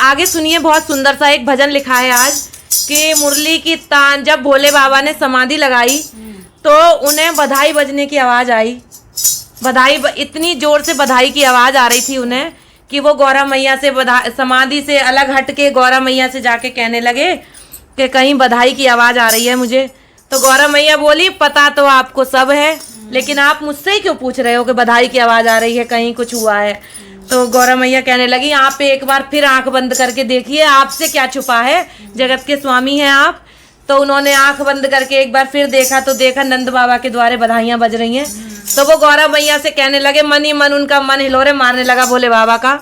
आगे सुनिए, बहुत सुंदर सा एक भजन लिखा है आज कि मुरली की तान जब भोले बाबा ने समाधि लगाई तो उन्हें बधाई बजने की आवाज आई। बधाई इतनी जोर से बधाई की आवाज आ रही थी उन्हें कि वो गौरा मैया से समाधि से अलग हट के गौरा मैया से जाके कहने लगे कि कहीं बधाई की आवाज आ रही है मुझे। तो गौरा मैया बोली, पता तो आपको सब है, लेकिन आप मुझसे ही क्यों पूछ रहे हो कि बधाई की आवाज आ रही है, कहीं कुछ हुआ है। तो गौरा मैया कहने लगी, आप एक बार फिर आंख बंद करके देखिए, आपसे क्या छुपा है, जगत के स्वामी हैं आप। तो उन्होंने आंख बंद करके एक बार फिर देखा तो देखा नंद बाबा के द्वारे बधाइयां बज रही हैं। तो वो गौरा मैया से कहने लगे, मन ही मन उनका मन हिलोरे मारने लगा भोले बाबा का।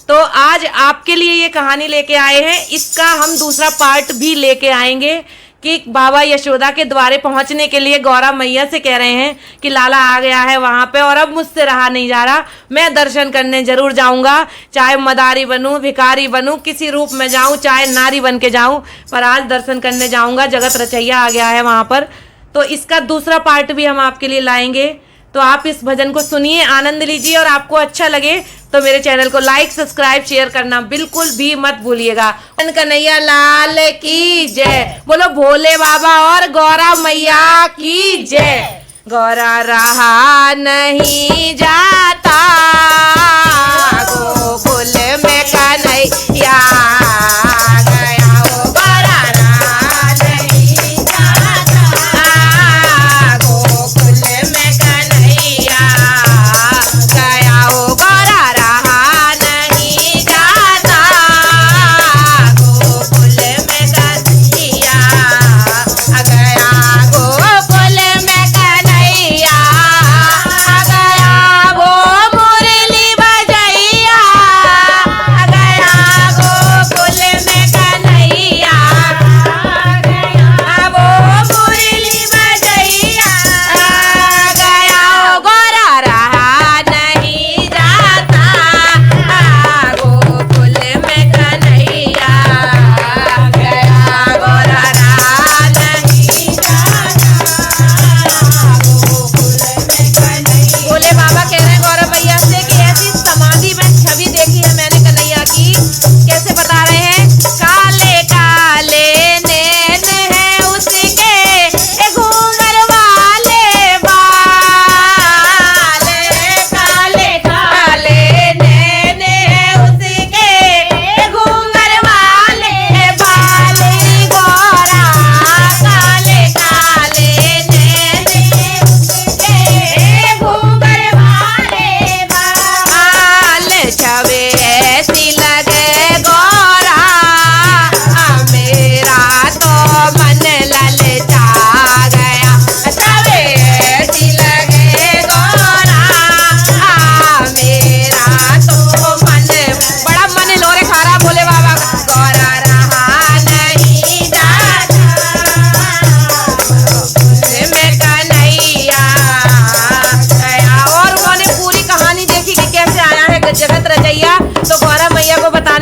तो आज आपके लिए ये कहानी लेके आए हैं, इसका हम दूसरा पार्ट भी लेके आएंगे कि बाबा यशोदा के द्वारे पहुंचने के लिए गौरा मैया से कह रहे हैं कि लाला आ गया है वहां पे और अब मुझसे रहा नहीं जा रहा, मैं दर्शन करने जरूर जाऊंगा, चाहे मदारी बनूं, भिखारी बनूं, किसी रूप में जाऊं, चाहे नारी बन के जाऊं, पर आज दर्शन करने जाऊंगा, जगत रचैया आ गया है वहां पर। तो इसका दूसरा पार्ट भी हम आपके लिए लाएंगे। तो आप इस भजन को सुनिए, आनंद लीजिए, और आपको अच्छा लगे तो मेरे चैनल को लाइक, सब्सक्राइब, शेयर करना बिल्कुल भी मत भूलिएगा। कन्हैया लाल की जय, बोलो भोले बाबा और गौरा मैया की जय। गौरा रहा नहीं जाता गोकुल में कन्हैया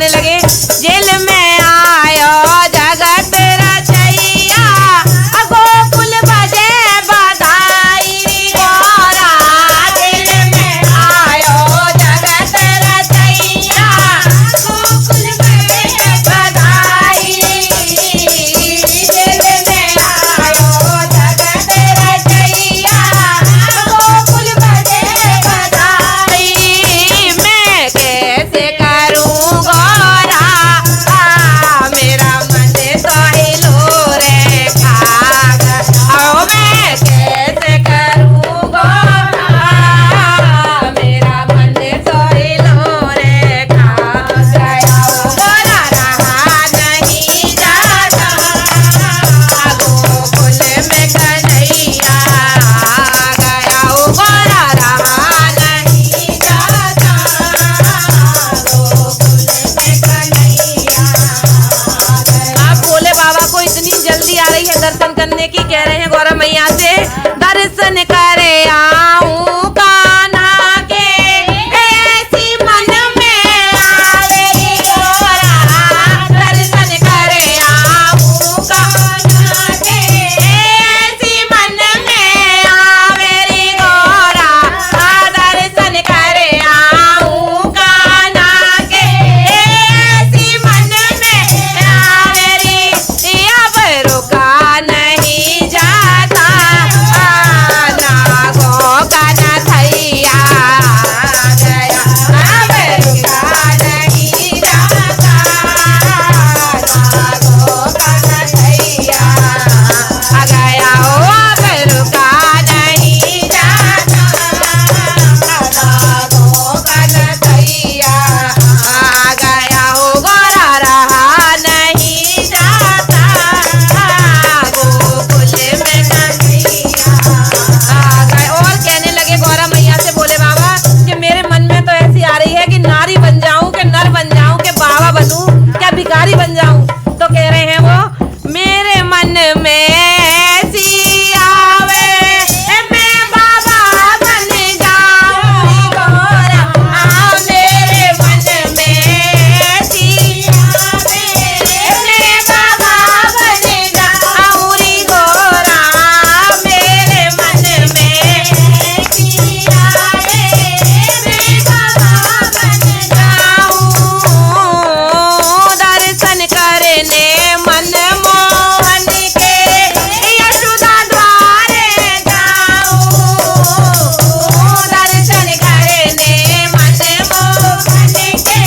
लगे, जेल में आयो जगत रचैया, गोकुल बजे बधाई गौरा। जेल में आयो जगत रचैया, गोकुल बजे बधाई। जेल में आयो जगत रचैया, गोकुल बजे बधाई। मैं कैसे करूँ दर्शन करने की कह रहे हैं गौरा मैया से, दर्शन करे आऊं कान्हा के, ऐसी मन में आवे गौरा। दर्शन करे आऊं कान्हा के, ऐसी मन में आवे गौरा। दर्शन करे आऊं कान्हा के, ऐसी भिखारी बन जाऊं। तो कह रहे हैं वो, मेरे मन में ऐसी आवे मैं बाबा बन जाऊं गोरा। मेरे मन में ऐसी आवे मैं बाबा बन जाऊं गोरा। मेरे मन में ऐसी आवे मैं बाबा बन जाऊं। दर्शन करने मनमोहन के यशोदा द्वारे जाऊं। दर्शन करने मनमोहन के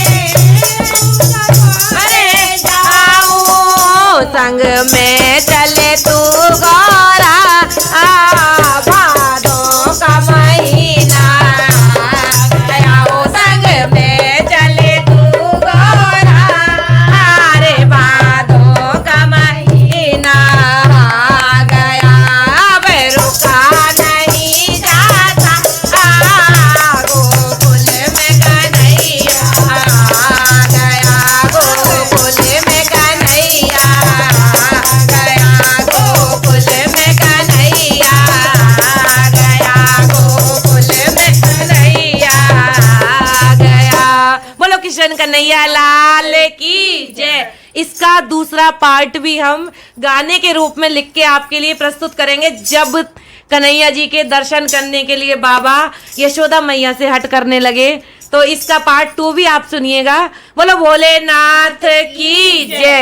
द्वारे जाऊं। संग में चले तू गौरा, भादों का महीना गया हो। संग में चले तू गौरा, अरे भादों का महीना गया। अब रुका नहीं जाता गोकुल में कन्हैया गया। गोकुल में कन्हैया गया। गोकुल में कन्हैया गया। गोकुल में कन्हैया गया। बोलो किशन कन्हैया लाल की जय। इसका दूसरा पार्ट भी हम गाने के रूप में लिख के आपके लिए प्रस्तुत करेंगे, जब कन्हैया जी के दर्शन करने के लिए बाबा यशोदा मैया से हट करने लगे। तो इसका पार्ट 2 भी आप सुनिएगा। बोलो भोलेनाथ की जय।